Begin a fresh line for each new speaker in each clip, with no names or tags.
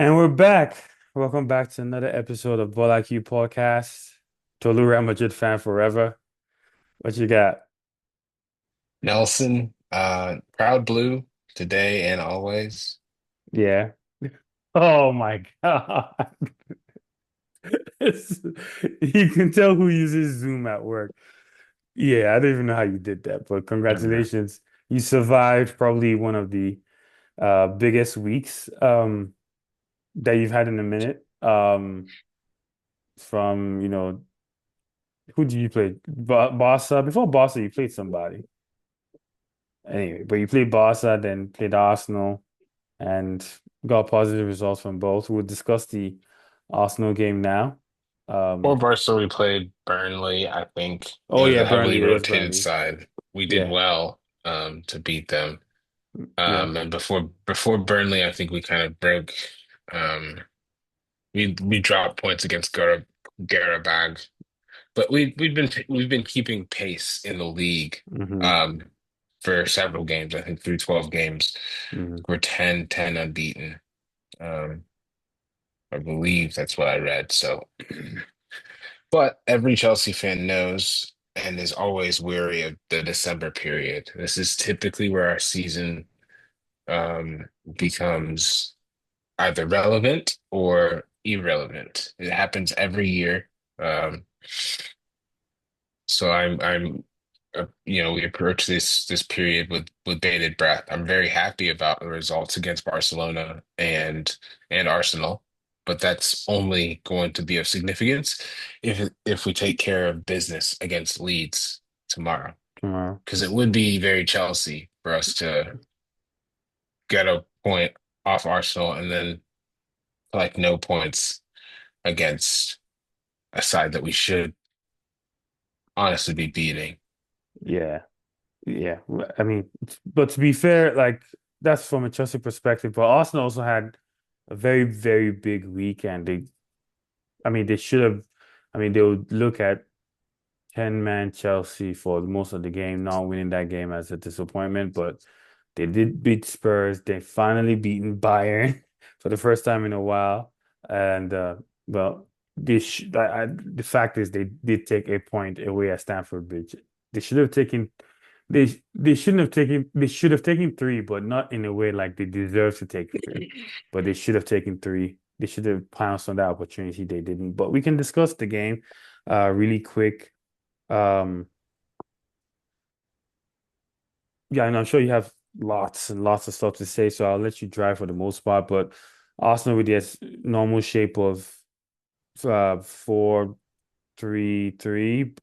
And we're back. Welcome back to another episode of Ball IQ Podcast. Tolu Real Madrid fan forever. What you got?
Nelson, proud blue today and always.
Yeah. Oh my God. You can tell who uses Zoom at work. Yeah, I don't even know how you did that, but
Mhm.
congratulations. You survived probably one of the biggest weeks that you've had in a minute. From, who did you play? Barca. Before Barca, you played somebody. Anyway, but you played Barca, then played Arsenal, and got positive results from both. We'll discuss the Arsenal game now.
For
Um,
Barca, we played Burnley. I think it
oh
was
yeah,
a heavily
Burnley. It was
rotated
Burnley.
side. We did
Yeah,
well to beat them.
yeah.
And before Burnley, I think we kind of broke. Um, we dropped points against Garabag, but we've been keeping pace in the league
Hmm.
um, for several games. I think through 12 games,
Hmm.
we're 10-10 unbeaten. Um, I believe that's what I read. So, but every Chelsea fan knows and is always wary of the December period. This is typically where our season becomes either relevant or irrelevant. It happens every year. Um, so we approach this period with bated breath. I'm very happy about the results against Barcelona and Arsenal, but that's only going to be of significance if we take care of business against Leeds tomorrow.
Tomorrow.
Because it would be very Chelsea for us to get a point off Arsenal and then like no points against a side that we should honestly be beating.
Yeah, yeah. I mean, but to be fair, like that's from a Chelsea perspective. But Arsenal also had a very, very big weekend. I mean, they should have. I mean, they would look at 10-man Chelsea for most of the game, not winning that game as a disappointment, but they did beat Spurs. They finally beaten Bayern for the first time in a while. And well, the fact is they did take a point away at Stamford Bridge. They should have taken they shouldn't have taken they should have taken three, but not in a way like they deserve to take three. But they should have taken three. They should have pounced on that opportunity. They didn't. But we can discuss the game really quick. Um, yeah, and I'm sure you have lots and lots of stuff to say, so I'll let you drive for the most part. But Arsenal with their normal shape of 4-3-3,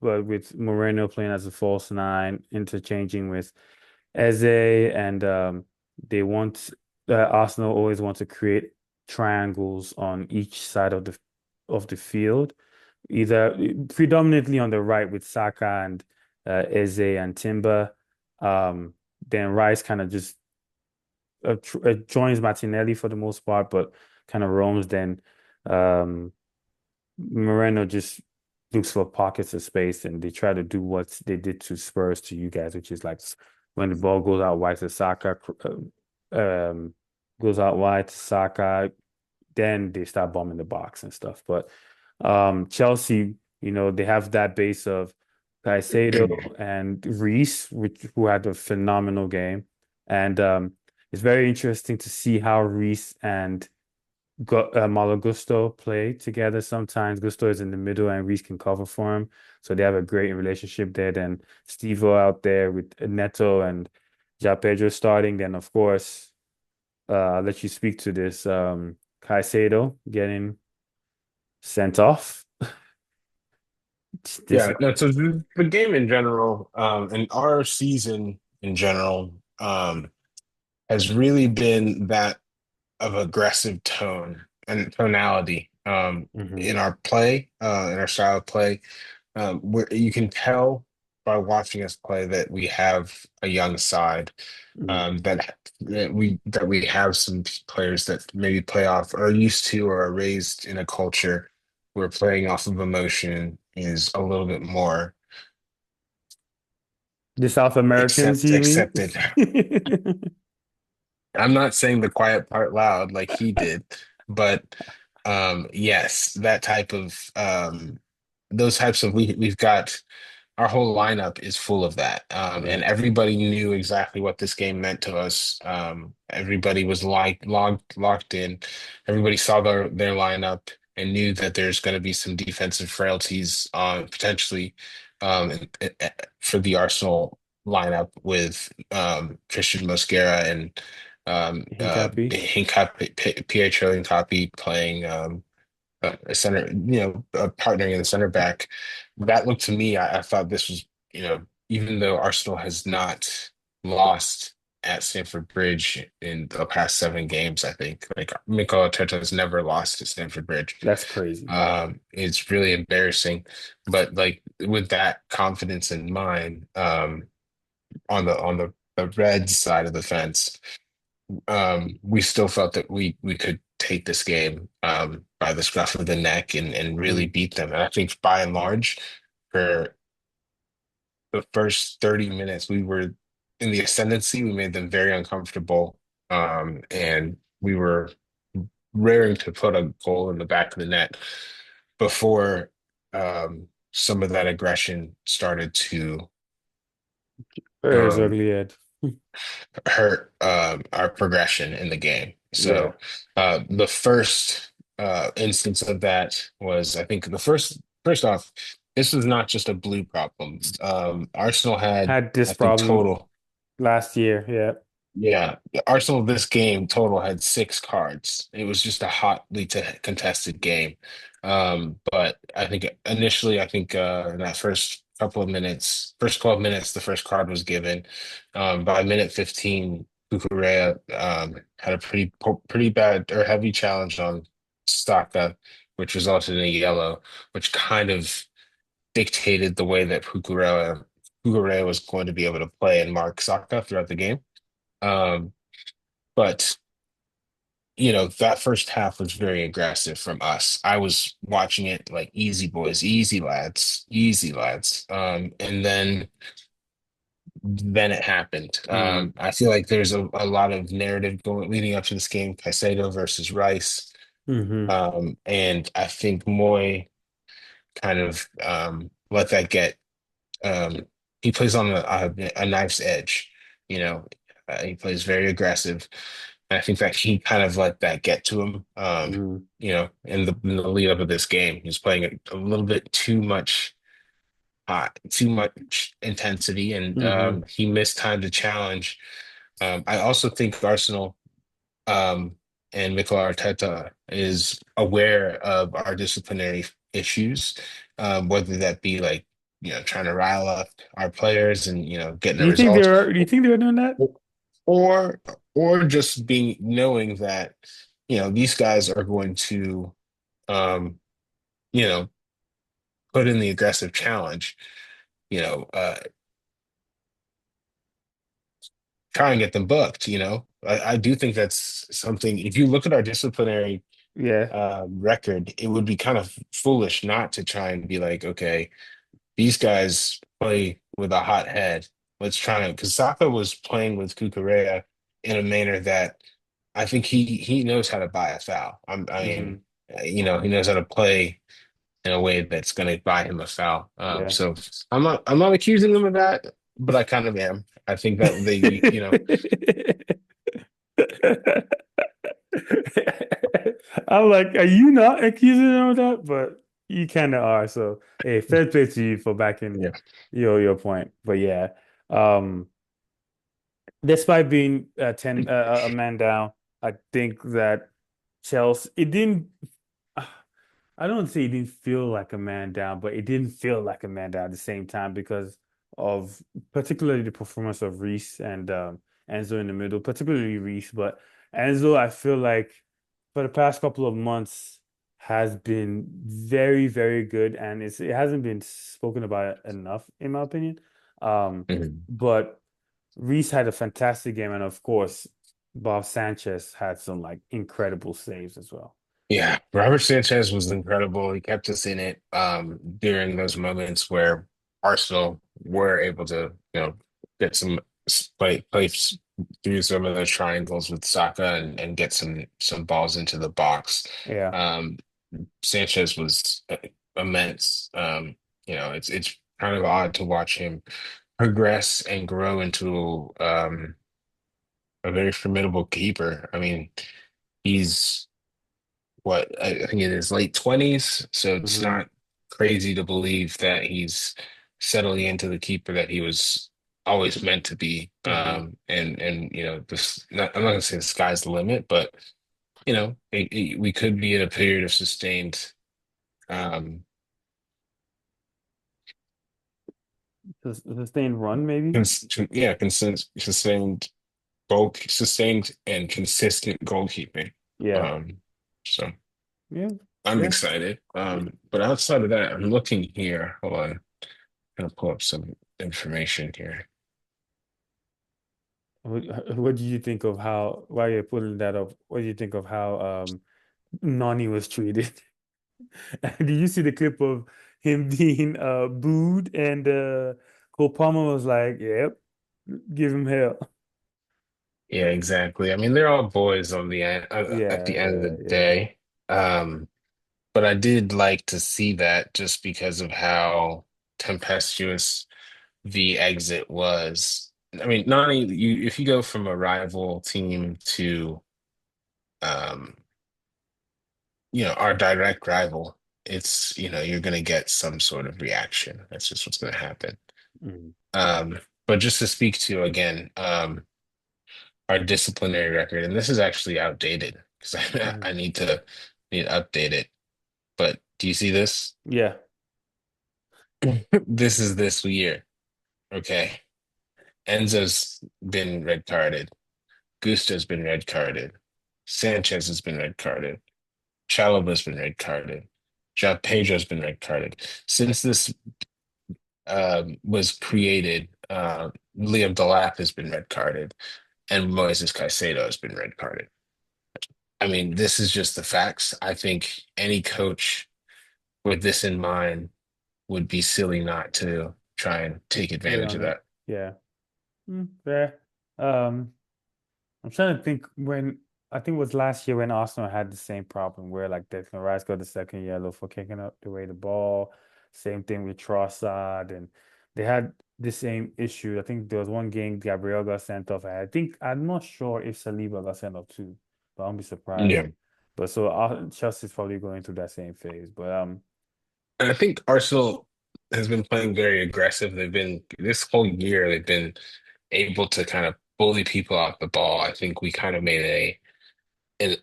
but with Moreno playing as a false nine, interchanging with Eze, and Arsenal always want to create triangles on each side of the field, either predominantly on the right with Saka and Eze and Timber. Um, then Rice kind of just joins Martinelli for the most part, but kind of roams. Then um, Moreno just looks for pockets of space, and they try to do what they did to Spurs to you guys, which is like when the ball goes out wide to Saka, goes out wide to Saka, then they start bombing the box and stuff. But Chelsea, they have that base of Caicedo and Reece, who had a phenomenal game. And it's very interesting to see how Reece and Malo Gusto play together. Sometimes Gusto is in the middle and Reece can cover for him. So they have a great relationship there. Then Steve-O out there with Neto and Ja Pedro starting. Then, of course, I'll let you speak to this. Caicedo getting sent off. This,
Yeah, no, so the game in general, and our season in general, has really been that of aggressive tone and tonality,
Mhm.
in our play, in our style of play, where you can tell by watching us play that we have a young side,
Mhm.
that we have some players that maybe play off are used to or are raised in a culture where playing off of emotion is a little bit more
The South Americans, you mean?
accepted. I'm not saying the quiet part loud like he did, But yes, that type of those types of we've got our whole lineup is full of that.
Yeah.
And everybody knew exactly what this game meant to us. Everybody was locked in. Everybody saw their lineup and knew that there's going to be some defensive frailties on potentially for the Arsenal lineup with Christian Mosquera and
Hincapi.
Pietro Hincapi playing a center, partnering in the center back. That looked to me, I thought this was, even though Arsenal has not lost at Stamford Bridge in the past 7 games, I think like Mikel Arteta has never lost at Stamford Bridge.
That's crazy.
It's really embarrassing, but like with that confidence in mind, on the red side of the fence, we still felt that we could take this game by the scruff of the neck and really
Mm,
beat them. And I think by and large, for the first 30 minutes, we were in the ascendancy. We made them very uncomfortable, and we were raring to put a goal in the back of the net before some of that aggression started to
Very
um,
ugly head.
hurt our progression in the game.
Yeah.
So the first instance of that was, I think, first off, this was not just a blue problem. Arsenal had,
Had this
I think,
problem
total.
last year. Yeah.
Yeah, Arsenal this game total had 6 cards. It was just a hotly contested game. But I think initially, I think in that first couple of minutes, first 12 minutes, the first card was given. By minute 15, Cucurella had a pretty bad or heavy challenge on Staka, which resulted in a yellow, which kind of dictated the way that Cucurella was going to be able to play and mark Saka throughout the game. Um, but that first half was very aggressive from us. I was watching it like easy boys, easy lads, easy lads. And then it happened.
Mm,
I feel like there's a lot of narrative going leading up to this game, Caicedo versus Rice.
hmm
And I think Moy kind of let that get he plays on a knife's edge, you know. He plays very aggressive. And I think that he kind of let that get to him,
hmm
in the lead up of this game. He's playing a little bit too much intensity, and
hmm
he missed time to challenge. I also think Arsenal um, and Mikel Arteta is aware of our disciplinary issues, whether that be like, trying to rile up our players and, getting
Do
a
you think
result,
they're do you think they're doing that?
or or just being knowing that, these guys are going to, um, you know, put in the aggressive challenge, you know, uh, try and get them booked. I do think that's something. If you look at our disciplinary
Yeah.
record, it would be kind of foolish not to try and be like, okay, these guys play with a hot head. Let's try and because Saka was playing with Cucurella in a manner that I think he knows how to buy a foul. I mean,
hmm
he knows how to play in a way that's going to buy him a foul.
Yeah.
So I'm not accusing them of that, but I kind of am. I think that
I'm like, are you not accusing them of that? But you kind of are. So, hey, fair play to you for backing
yeah.
your point. But yeah, um, despite being 10 a man down, I think that Chelsea it didn't. I don't say it didn't feel like a man down, but it didn't feel like a man down at the same time because of particularly the performance of Reese and Enzo in the middle, particularly Reese. But Enzo, I feel like for the past couple of months has been very, very good, and it hasn't been spoken about enough, in my opinion. Um,
Mhm.
but Reese had a fantastic game, and of course, Bob Sanchez had some like incredible saves as well.
Yeah, Robert Sanchez was incredible. He kept us in it during those moments where Arsenal were able to, get some through some of the triangles with Saka and get some balls into the box.
Yeah.
Um, Sanchez was immense. It's kind of odd to watch him progress and grow into a very formidable keeper. I mean, he's what I think in his late 20s, so it's
Hmm.
not crazy to believe that he's settling into the keeper that he was always meant to be.
Hmm.
And I'm not gonna say the sky's the limit, but we could be in a period of sustained um
Sustained run, maybe.
sustained and consistent goalkeeping.
Yeah.
Um, so
Yeah.
I'm
Yeah.
excited.
Yeah.
But outside of that, I'm looking here. Hold on, gonna pull up some information here.
What do you think of how, while you're pulling that up, what do you think of how Nani was treated? Did you see the clip of him being booed and Cole Palmer was like, "Yep, give him hell."
Yeah, exactly. I mean, they're all boys on the end at
Yeah,
the end of the
yeah, yeah.
day. Um, but I did like to see that just because of how tempestuous the exit was. I mean, not only you if you go from a rival team to um, our direct rival, it's, you're gonna get some sort of reaction. That's just what's gonna happen.
Mm,
But just to speak to again, our disciplinary record, and this is actually outdated because
mhm.
I need to update it. But do you see this?
Yeah.
This is this year. Okay. Enzo's been red carded. Gusto's been red carded. Sanchez has been red carded. Chaloba's been red carded. Ja Pedro's been red carded. Since this was created, Liam Delap has been red carded, and Moises Caicedo has been red carded. I mean, this is just the facts. I think any coach with this in mind would be silly not to try and take
Hit
advantage
on
of
it.
that.
Yeah. Fair. Um, I'm trying to think when I think it was last year when Arsenal had the same problem where like Declan Rice got the second yellow for kicking up the way the ball. Same thing with Trossard, and they had the same issue. I think there was one game Gabriel got sent off. And I think I'm not sure if Saliba got sent off too, but I'll be surprised.
Yeah.
But so Chelsea's probably going through that same phase. But
And I think Arsenal has been playing very aggressive. They've been this whole year, they've been able to kind of bully people off the ball. I think we kind of made an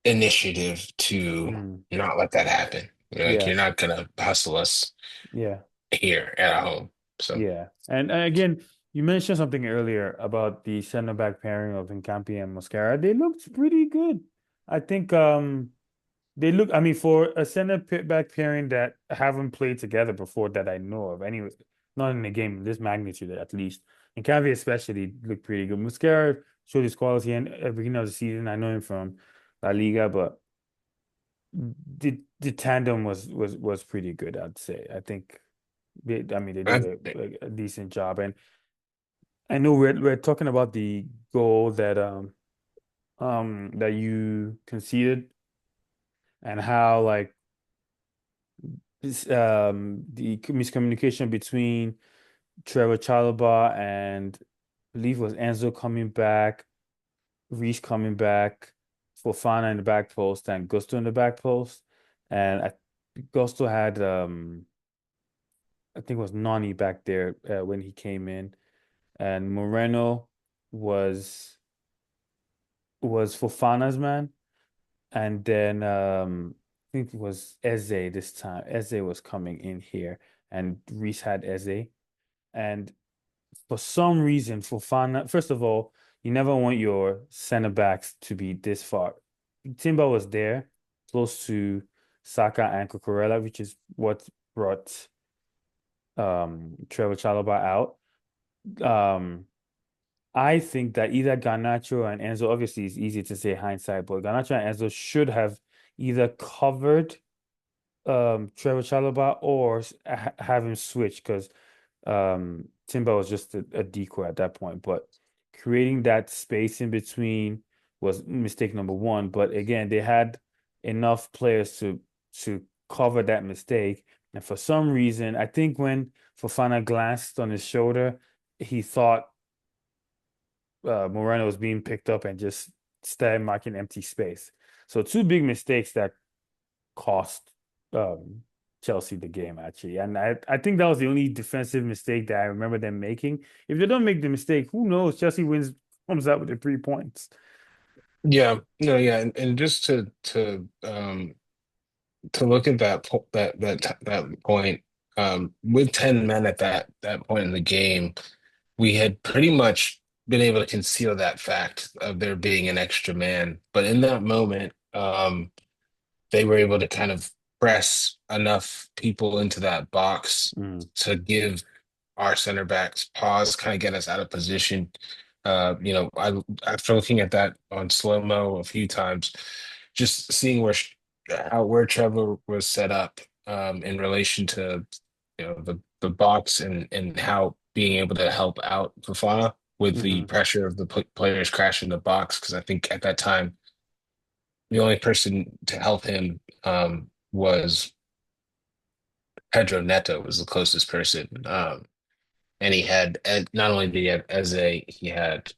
initiative to
mm,
not let that happen. Like,
yeah,
you're not gonna hustle us
yeah.
here at home. So
Yeah. And again, you mentioned something earlier about the center back pairing of Nkambie and Mosquera. They looked pretty good. I think they look, I mean, for a back pairing that haven't played together before that I know of, anyway, not in a game of this magnitude at least. Nkambie especially looked pretty good. Mosquera showed his quality in at the beginning of the season. I know him from La Liga, but the tandem was pretty good, I'd say. I think I mean they did
I,
a decent job. And I know we're talking about the goal that you conceded and how like the miscommunication between Trevor Chalobah and I believe it was Enzo coming back, Reece coming back, Fofana in the back post and Gusto in the back post. And Gusto had I think it was Nani back there when he came in, and Moreno was Fofana's man. And then I think it was Eze this time. Eze was coming in here, and Reese had Eze. And for some reason, Fofana, first of all, you never want your center backs to be this far. Timber was there, close to Saka and Cucurella, which is what brought Trevor Chalobah out. Um, I think that either Garnacho and Enzo, obviously it's easy to say hindsight, but Garnacho and Enzo should have either covered Trevor Chalobah or have him switch because Timber was just a decoy at that point, but creating that space in between was mistake number one. But again, they had enough players to cover that mistake. And for some reason, I think when Fofana glanced on his shoulder, he thought Moreno was being picked up and just started marking empty space. So two big mistakes that cost um, Chelsea the game actually. And I think that was the only defensive mistake that I remember them making. If they don't make the mistake, who knows? Chelsea wins, comes out with the 3 points.
Yeah, no, yeah, and just to look at that point, with 10 men at that point in the game, we had pretty much been able to conceal that fact of there being an extra man. But in that moment, they were able to kind of press enough people into that box
Mm,
to give our center backs pause, kind of get us out of position. After looking at that on slow mo a few times, just seeing where Trevor was set up in relation to the box and how being able to help out Fofana with the
hmm
pressure of the players crashing the box, because I think at that time the only person to help him was Pedro Neto was the closest person. And he had not only did he have Eze, he had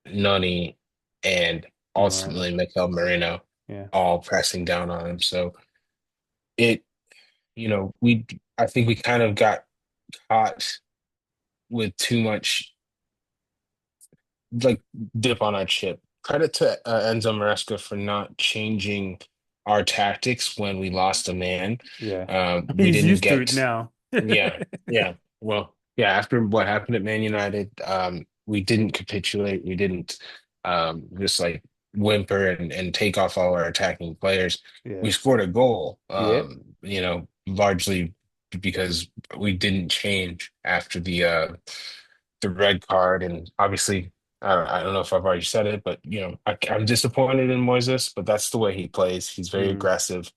Noni and
Moreno.
ultimately Mikel Merino
Yeah.
all pressing down on him. So it, we I think we kind of got caught with too much like dip on our chip. Credit to Enzo Maresca for not changing our tactics when we lost a man.
Yeah.
We
He's
didn't
used to it
get,
now.
yeah, yeah. Well, yeah, after what happened at Man United, we didn't capitulate. We didn't just like whimper and take off all our attacking players. We
Yeah.
scored a goal,
Yeah.
largely because we didn't change after the red card. And obviously, I don't know if I've already said it, but I'm disappointed in Moises, but that's the way he plays. He's very
Mm,
aggressive.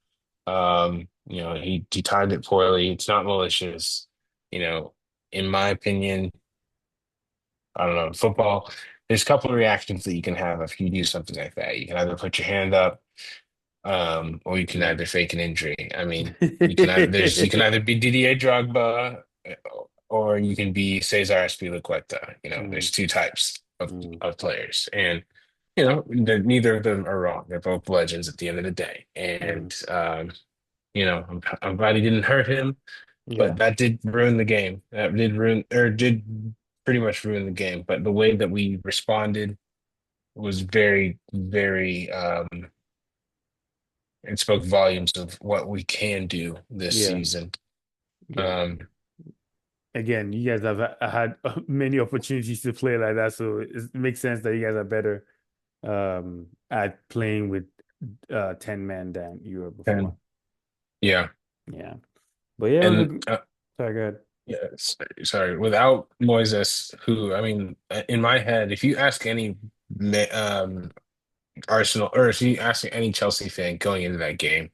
He timed it poorly. It's not malicious. You know, in my opinion, I don't know, football, there's a couple of reactions that you can have if you do something like that. You can either put your hand up, or you can
yeah.
either fake an injury. I mean, you can either be Didier Drogba, or you can be Cesar Azpilicueta.
Mm,
There's two types
mm,
of players, and neither of them are wrong. They're both legends at the end of the day,
mm.
and I'm glad he didn't hurt him, but
Yeah.
that did ruin the game. That did pretty much ruin the game. But the way that we responded was very, very, it spoke volumes of what we can do this
Yeah.
season.
Yeah.
Um,
Again, you guys have had many opportunities to play like that, so it makes sense that you guys are better at playing with 10 men than you were before.
and yeah,
Yeah. But yeah, it was a
and
good, sorry, good.
yeah, sorry, without Moises, who I mean, in my head, if you ask any Arsenal, or if you ask any Chelsea fan going into that game,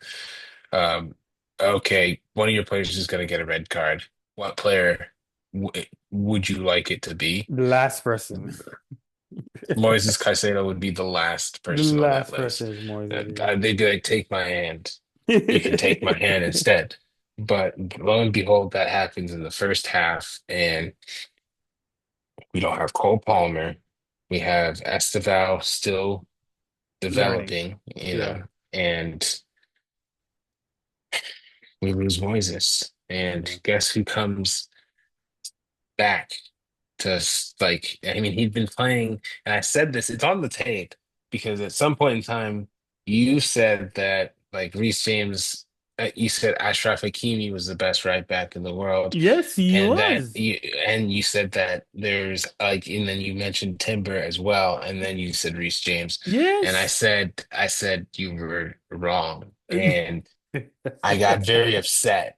um, okay, one of your players is going to get a red card. What player w would you like it to be?
The last person.
Moises Caicedo would be the last
The
person on that
last
list.
person is Moises,
They'd be like, take my hand. You can take my
yeah.
hand instead. But lo and behold, that happens in the first half, and we don't have Cole Palmer. We have Esteval still
Learning.
developing,
Yeah.
and we lose Moises. And
Yeah.
guess who comes back to like, I mean, he'd been playing, and I said this, it's on the tape, because at some point in time, you said that like Reece James, you said Ashraf Hakimi was the best right back in the world,
Yes, he was.
and you said that there's like, and then you mentioned Timber as well, and then you said Reece James, and
Yes.
I said you were wrong, and I got very upset.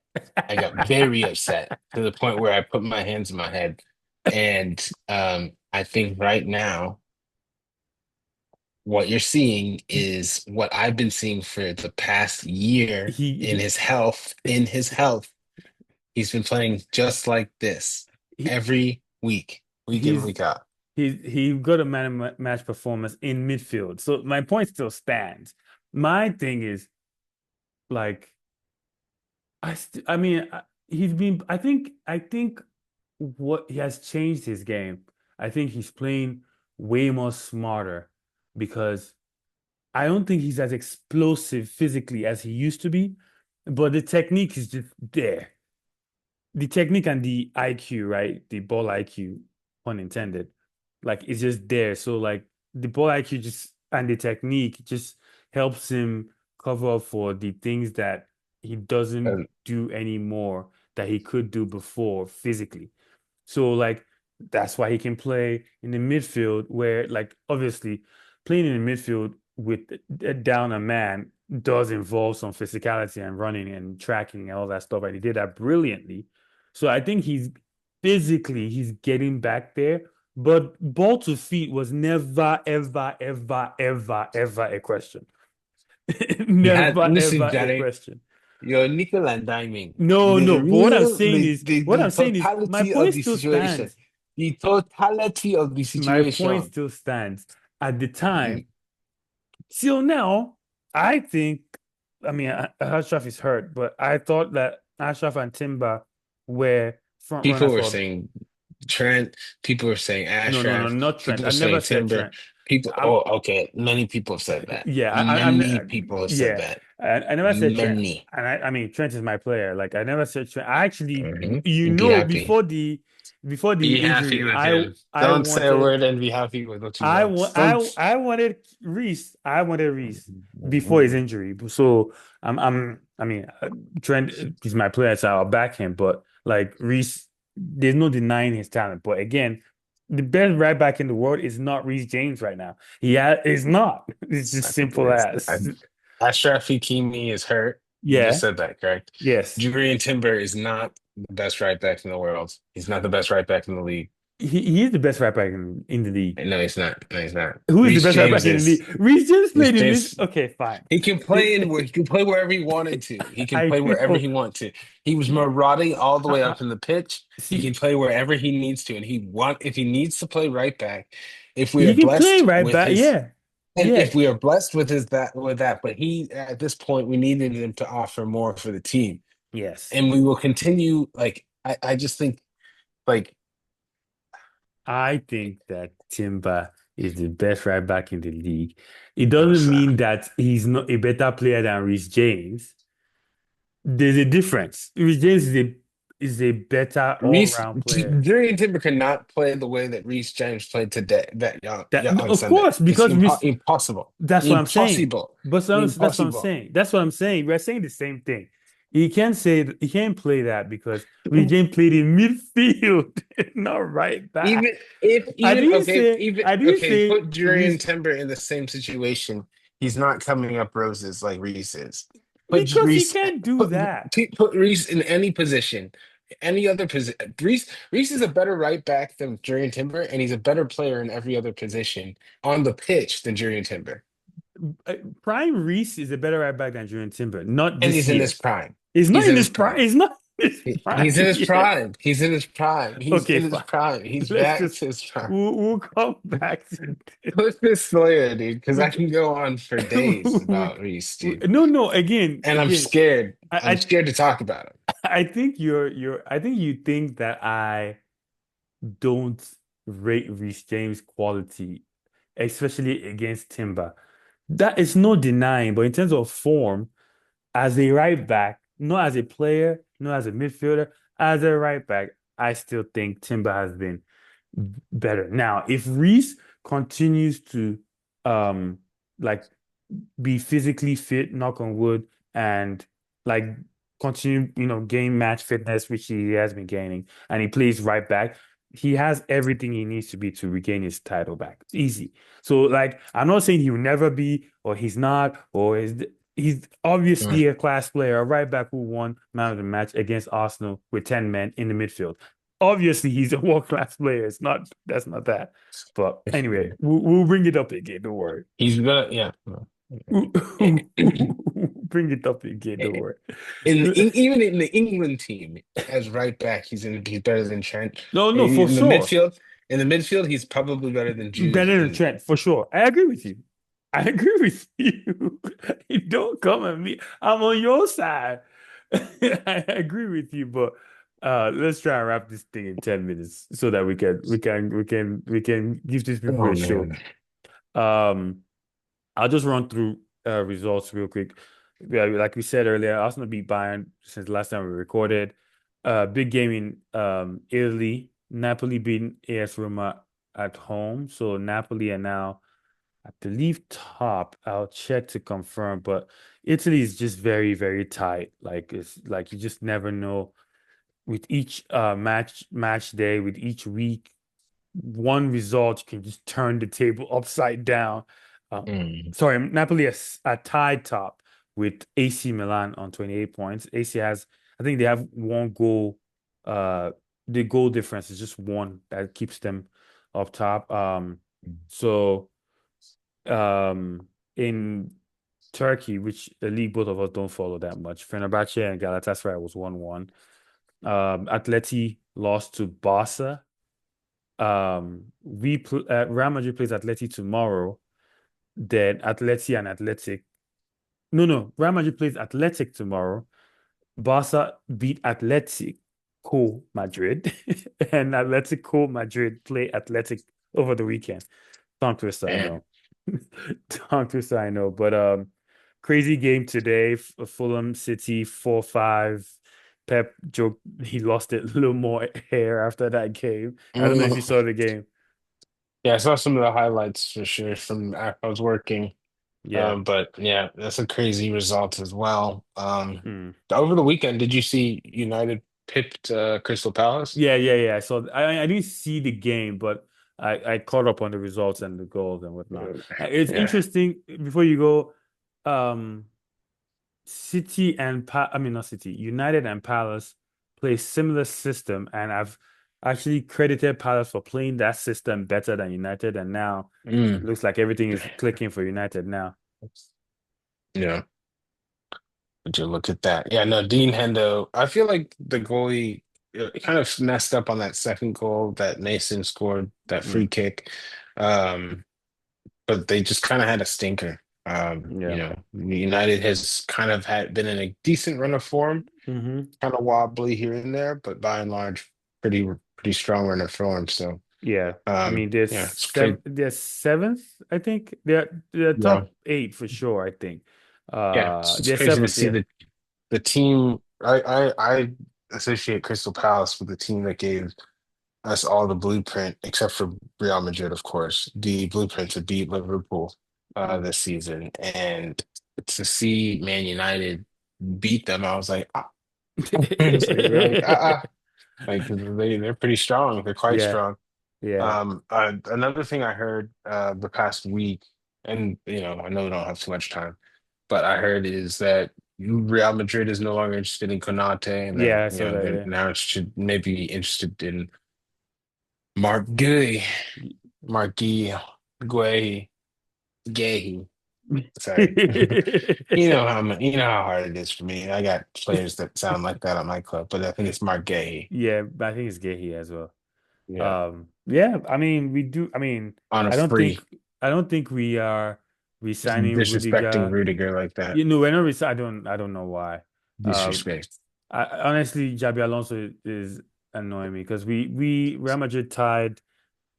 I got very upset to the point where I put my hands in my head. And I think right now, what you're seeing is what I've been seeing for the past year in
He
his health. In his health, he's been playing just like this.
he
every week, week in,
he's
week out.
he got a man of match performance in midfield. So my point still stands. My thing is like I mean he's been I think what he has changed his game. I think he's playing way more smarter because I don't think he's as explosive physically as he used to be, but the technique is just there. The technique and the IQ, right? The ball IQ, pun intended, like it's just there. So like the ball IQ just and the technique just helps him cover up for the things that he doesn't
And,
do anymore that he could do before physically. So like that's why he can play in the midfield where like obviously playing in the midfield with down a man does involve some physicality and running and tracking and all that stuff. And he did that brilliantly. So I think he's getting back there. But ball to feet was never, ever, ever, ever, ever a question.
he had,
Never,
listen,
ever a
Johnny,
question.
you're nickel and diming.
No,
The
no. But what I'm
real,
saying is, what
the
I'm saying is, my
totality of
point
the
still
situation,
stands.
the totality of the
My point
situation.
still stands. At the
Mm.
time, till now, I think, I mean, Ashraf is hurt, but I thought that Ashraf and Timber were front
People
runners
were
for.
saying Trent, people were saying
No, no, no,
Ashraf,
not Trent.
people
I
were
never
saying
said
Timber.
Trent.
People,
I'm,
oh, okay. Many people have said that.
yeah,
Many people have said
yeah.
that.
I never said Trent,
Many.
and I mean Trent is my player. Like I never said Trent. I actually,
Be happy.
before the
Be happy
injury,
with
I
him.
I
Don't say a
wanted
word and be happy with what you want. Don't.
I wanted Reese. I wanted Reese before his injury. So I mean Trent is my player, so I'll back him. But like Reese, there's no denying his talent. But again, the best right back in the world is not Reese James right now. Is not. It's just simple
I,
as.
Ashraf Hakimi is hurt. You just
Yeah.
said that, correct?
Yes.
Julian Timber is not the best right back in the world. He's not the best right back in the league.
He is the best right back in the league.
No, he's not. No, he's not.
Who is the
Reece
best right
James
back in the
is.
league? Reese James
Reece
played in this.
James.
Okay, fine.
He can play in where he can play wherever he wanted to. He can
I
play wherever
know.
he wanted to. He was marauding all the way
I,
up in the pitch. He
see,
can play wherever he needs to, and if he needs to play right back, if we are
he can play
blessed
right
with
back.
his,
Yeah.
and
Yeah.
if we are blessed with his that with that, but he at this point we needed him to offer more for the team,
Yes.
and we will continue. Like I just think like
I think that Timber is the best right back in the league. It
oh,
doesn't
so.
mean that he's not a better player than Reece James. There's a difference. Reece James is a better all-round player.
Julian Timber cannot play the way that Reece James played today, that
That
on
of
Sunday.
course,
It's
because Reece,
impossible,
that's what I'm saying.
impossible,
But that's what I'm
impossible.
saying. That's what I'm saying. We're saying the same thing. He can't play that because Reece James played in midfield, not right back.
Even
I didn't
okay,
say
put Julian
Reece
Timber in the same situation. He's not coming up roses like Reese is. Put
because he
Reese,
can't do that.
put Reese in any position, any other position. Reese is a better right back than Julian Timber, and he's a better player in every other position on the pitch than Julian Timber.
Prime Reese is a better right back than Jordan Timber. Not
And
this
he's in
year.
his prime.
He's not
He's
in
in
his
his
prime.
prime.
He's not in his
He's
prime
in his
yet.
prime. He's in his prime. He's
Okay,
in his
fine.
prime. He's
Let's
back
just
to his prime.
we'll come back to this.
Put this lawyer, dude, because I
We,
can go on for days
we,
about Reese, dude.
no, no. Again,
And I'm
again.
scared. I'm
I,
scared to talk about him.
I think I think you think that I don't rate Reece James' quality, especially against Timber. That is no denying, but in terms of form, as a right back, not as a player, not as a midfielder, as a right back, I still think Timber has been better. Now, if Reese continues to um like be physically fit, knock on wood, and like continue, gain match fitness, which he has been gaining, and he plays right back. He has everything he needs to be to regain his title back. Easy. So, like, I'm not saying he will never be, or he's not, or he's
Mm.
obviously a class player, a right back who won man of the match against Arsenal with 10 men in the midfield. Obviously, he's a world-class player. That's not that. But anyway, we'll bring it up again. Don't worry.
He's gonna, yeah.
We'll bring it up again. Don't worry.
Even in the England team, as right back, he's better than Trent.
No, no, for
In the
sure.
midfield, he's probably better than Jude.
Better than
And
Trent, for sure. I agree with you. I agree with you. You don't come at me. I'm on your side. I agree with you, but let's try and wrap this thing in 10 minutes so that we can give these people
oh
a show.
man,
Um I'll just run through results real quick. Yeah, like we said earlier, Arsenal beat Bayern since the last time we recorded. Big game in Italy. Napoli beating AS Roma at home. So Napoli are now, I believe, top. I'll check to confirm, but Italy is just very, very tight. Like it's like you just never know with each match day, with each week one result can just turn the table upside down. Uh,
mm,
sorry, Napoli are tied top with AC Milan on 28 points. AC has, I think they have one goal. The goal difference is just one that keeps them up top. So in Turkey, which the league both of us don't follow that much, Fenerbahce and Galatasaray was 1-1. Atleti lost to Barca. Real Madrid plays Atleti tomorrow. Then Atleti and Athletic. No, no. Real Madrid plays Athletic tomorrow. Barca beat Atletico Madrid, and Atletico Madrid play Athletic over the weekend. Tongue twister, I
man.
know. Tongue twister, I know. But crazy game today. Fulham City 4-5. Pep joked he lost it a little more hair after that game. I don't know if you
Mm,
saw the game.
yeah, I saw some of the highlights for sure from I was working.
Yeah.
But yeah, that's a crazy result as well.
Hmm.
Over the weekend, did you see United pipped Crystal Palace?
Yeah, yeah, yeah. So I didn't see the game, but I caught up on the results and the goals and whatnot. It's
Yeah.
interesting. Before you go, um, City and I mean not City, United and Palace play similar system, and I've actually credited Palace for playing that system better than United, and now it
Mm.
looks like everything is clicking for United now.
Yeah. Would you look at that? Yeah, no, Dean Hendo. I feel like the goalie kind of messed up on that second goal that Mason scored, that free
Mm,
kick. Um, but they just kind of had a stinker.
yeah.
United has kind of had been in a decent run of form,
Hmm.
kind of wobbly here and there, but by and large, pretty strong run of form. So,
Yeah. I mean,
yeah, it's great.
they're seventh, I think. They're
Yeah,
top eight for sure, I think.
yeah, it's
They're
crazy to
seventh,
see
yeah.
the team. I associate Crystal Palace with the team that gave us all the blueprint, except for Real Madrid, of course, the blueprint to beat Liverpool
Mm.
this season. And to see Man United beat them, I was like, ah. It's like like they're pretty strong. They're quite
Yeah,
strong.
yeah,
Another thing I heard the past week, and I know we don't have too much time, but I heard is that Real Madrid is no longer interested in Konate, and
yeah,
they're
I saw that,
they're
yeah.
now should maybe be interested in Mark Gui, Mark Gui, Gay. Sorry. You know how hard it is for me. I got players that sound like that on my club, but I think it's Mark Gay.
Yeah, but I think it's gay here as well.
Yeah,
Yeah, I mean, we do. I mean,
on a
I don't think,
free,
I don't think we are
just
resigning
disrespecting
Rudiger.
Rudiger like that.
We're not I don't know why. Um,
Disrespect.
honestly, Jabi Alonso is annoying me because we Real Madrid tied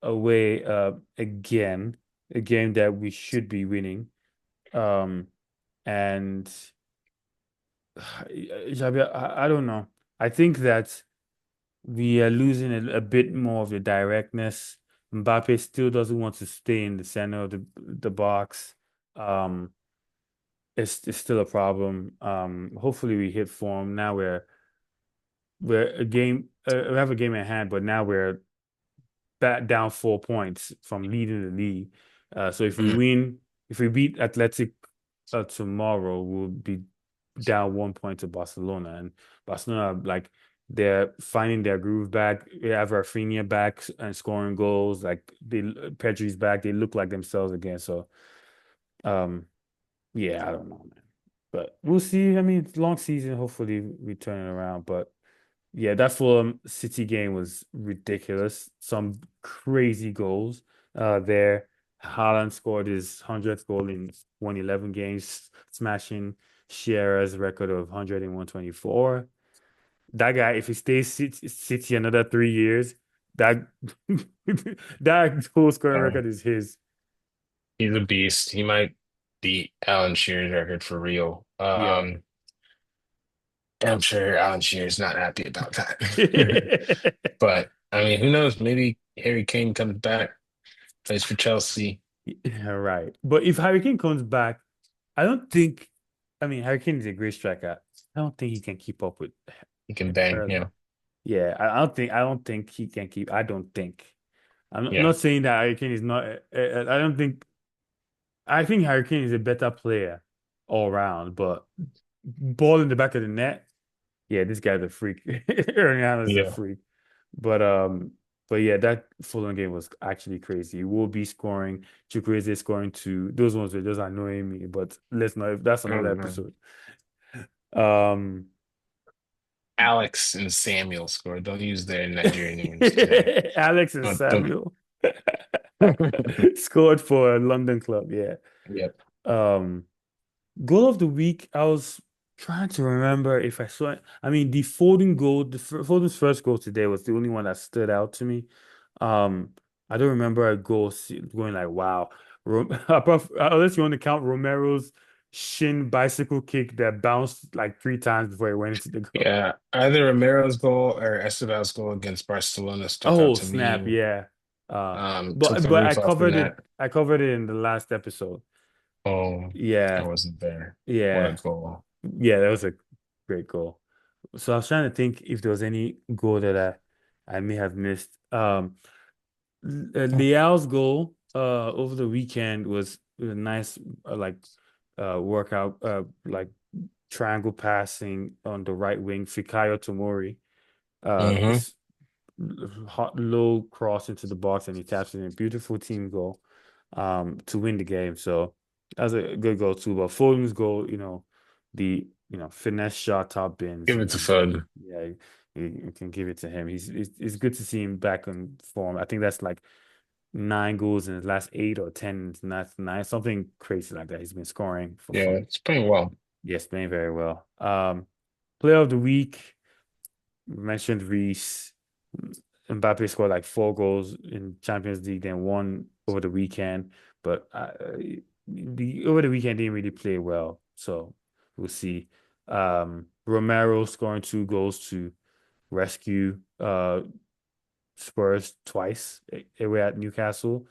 away again, a game that we should be winning. Um, and Jabi, I don't know. I think that we are losing a bit more of the directness. Mbappe still doesn't want to stay in the center of the box. Um, it's still a problem. Hopefully we hit form. Now we have a game at hand, but now we're back down 4 points from leading the league. So
Mm,
if we beat Athletic tomorrow, we'll be down 1 point to Barcelona, and Barcelona like they're finding their groove back. They have Rafinha back and scoring goals. Like Pedri's back. They look like themselves again. So um, yeah, I don't know, man. But we'll see. I mean, it's a long season. Hopefully, we turn it around. But yeah, that Fulham City game was ridiculous. Some crazy goals there. Haaland scored his 100th goal in 111 games, smashing Shearer's record of 100 and 124. That guy, if he stays City another 3 years, that that goal scoring
Uh,
record is his.
he's a beast. He might beat Alan Shearer's record for real.
Yeah.
And I'm sure Alan Shearer's not happy about that. But I mean, who knows? Maybe Harry Kane comes back, plays for Chelsea.
Yeah, right. But if Harry Kane comes back, I don't think, I mean, Harry Kane is a great striker. I don't think he can keep up with
He can bang.
Erling.
Yeah.
Yeah, I don't think he can keep. I don't think. I'm
Yeah.
not saying that Harry Kane is not. I don't think. I think Harry Kane is a better player all around, but ball in the back of the net. Yeah, this guy's a freak. Erling Haaland's a
Yeah.
freak. But um, but yeah, that Fulham game was actually crazy. We'll be scoring. Chukwueze scoring two. Those ones were just annoying me. But let's not. That's
Oh
another
man.
episode. Um,
Alex and Samuel scored. Don't use their Nigerian names today.
Alex and
Don't.
Samuel scored for a London club. Yeah.
Yep.
Um, Goal of the week. I was trying to remember if I saw it. I mean, the Foden goal, Foden's first goal today was the only one that stood out to me. Um, I don't remember a goal going like, wow. Unless you want to count Romero's shin bicycle kick that bounced like 3 times before it went into the goal.
Yeah. Either Romero's goal or Esteban's goal against Barcelona stuck out
Oh,
to
snap,
me.
yeah.
Took the
But I
roof off the
covered it.
net.
I covered it in the last episode.
Oh, I
Yeah,
wasn't there. What a
yeah,
goal.
yeah. That was a great goal. So I was trying to think if there was any goal that I may have missed. Leao's goal over the weekend was a nice workout like triangle passing on the right wing. Fikayo Tomori
Hmm.
s- hot low cross into the box and he taps it in. Beautiful team goal to win the game. So that was a good goal too. But Foden's goal, the finesse shot top bins.
Give it to Foden.
Yeah, you can give it to him. It's good to see him back on form. I think that's like 9 goals in his last 8 or 10. And that's nice. Something crazy like that. He's been scoring for
Yeah,
fun.
it's playing well.
Yes, playing very well. Player of the week, we mentioned Reese. Mbappe scored like 4 goals in Champions League, then one over the weekend. But the over the weekend didn't really play well, so we'll see. Romero scoring 2 goals to rescue Spurs twice away at Newcastle,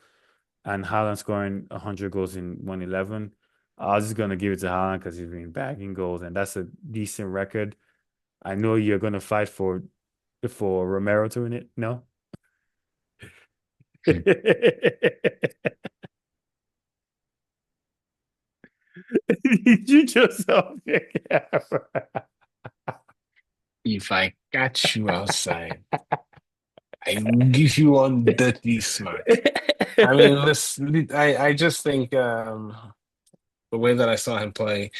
and Haaland scoring 100 goals in 111. I was just gonna give it to Haaland because he's been bagging goals, and that's a decent record. I know you're gonna fight for Romero to win it. No. You yourself.
If I catch you outside, I will give you one dirty smack. I mean, listen, I just think the way that I saw him play,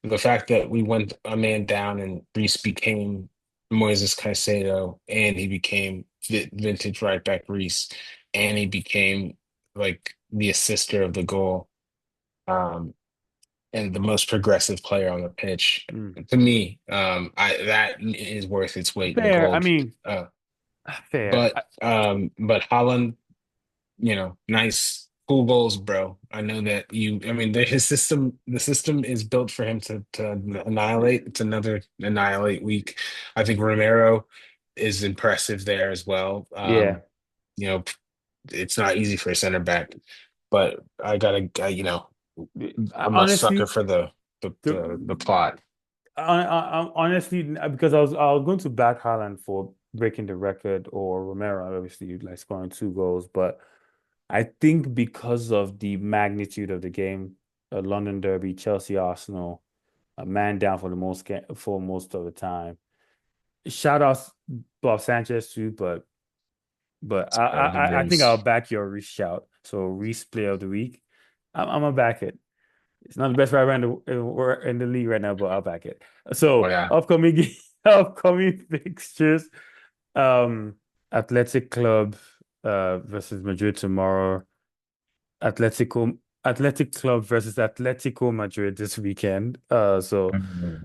the fact that we went a man down and Reece became Moises Caicedo and he became vintage right back Reece and he became like the assister of the goal and the most progressive player on the pitch.
Mm.
To me, I that is worth its weight in
Fair. I
gold.
mean,
Uh,
fair.
but Holland, nice, cool goals, bro. I know that I mean, the system is built for him to annihilate. It's another annihilate week. I think Romero is impressive there as well.
Yeah.
You know, it's not easy for a center back, but I'm a sucker
Honestly,
for
the
the plot.
honestly, because I was going to back Haaland for breaking the record or Romero, obviously, like scoring 2 goals, but I think because of the magnitude of the game, London Derby, Chelsea, Arsenal, a man down for for most of the time. Shout out Bob Sanchez too, but I think I'll
Reese.
back your Reese shout. So Reese player of the week. I'm gonna back it. It's not the best right in the league right now, but I'll back it.
Oh
So
yeah.
upcoming fixtures. Um, Athletic Club versus Madrid tomorrow. Athletic Club versus Atletico Madrid this weekend.
Mhm.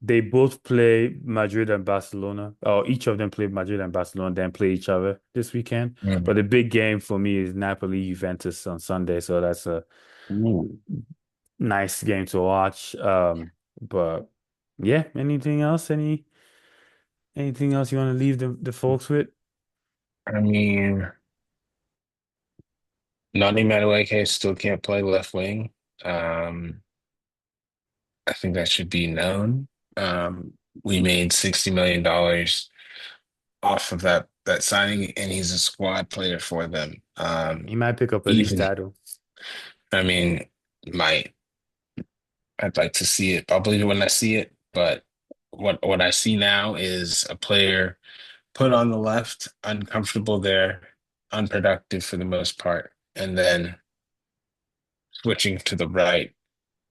They both play Madrid and Barcelona, or each of them play Madrid and Barcelona, then play each other this weekend.
Mhm.
But the big game for me is Napoli Juventus on Sunday, so that's a
Ooh.
nice game to watch. But yeah, anything else? Anything else you want to leave the folks with?
I mean, Nani Madueke still can't play left wing. Um, I think that should be known. We made $60 million off of that signing, and he's a squad player for them.
He might pick up a league
Even
title.
I mean, might I'd like to see it. I'll believe it when I see it, but what I see now is a player put on the left, uncomfortable there, unproductive for the most part, and then switching to the right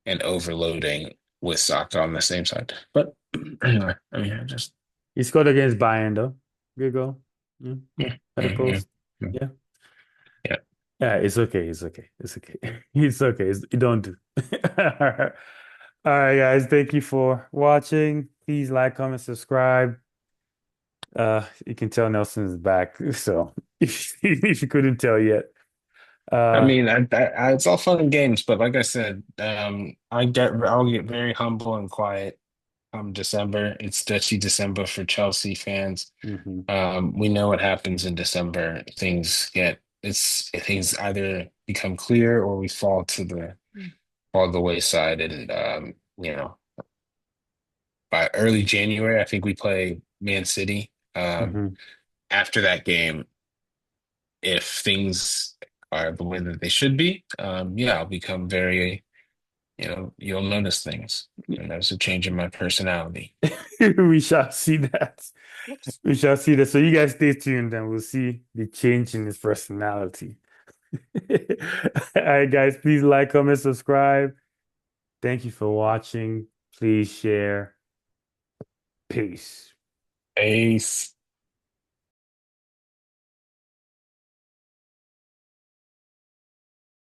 and overloading with Saka on the same side. But anyway, I mean, I just
He scored against Bayern though. Good goal. Yeah.
yeah,
At the
yeah,
post.
yeah,
Yeah.
yeah.
Yeah, it's okay. It's okay. It's okay. It's okay. You don't do. All right, guys. Thank you for watching. Please like, comment, subscribe. You can tell Nelson is back. So if you couldn't tell yet.
I
Uh,
mean, it's all fun and games, but like I said, I'll get very humble and quiet come December. It's Dutchy December for Chelsea fans.
mhm.
We know what happens in December. Things either become clear or we fall the wayside. And by early January, I think we play Man City.
Mhm.
After that game, if things are the way that they should be, yeah, I'll become very, you'll notice things. And there's a change in my personality.
We shall see that. We shall see that. So you guys stay tuned and we'll see the change in his personality. All right, guys, please like, comment, subscribe. Thank you for watching. Please share. Peace.
Ace.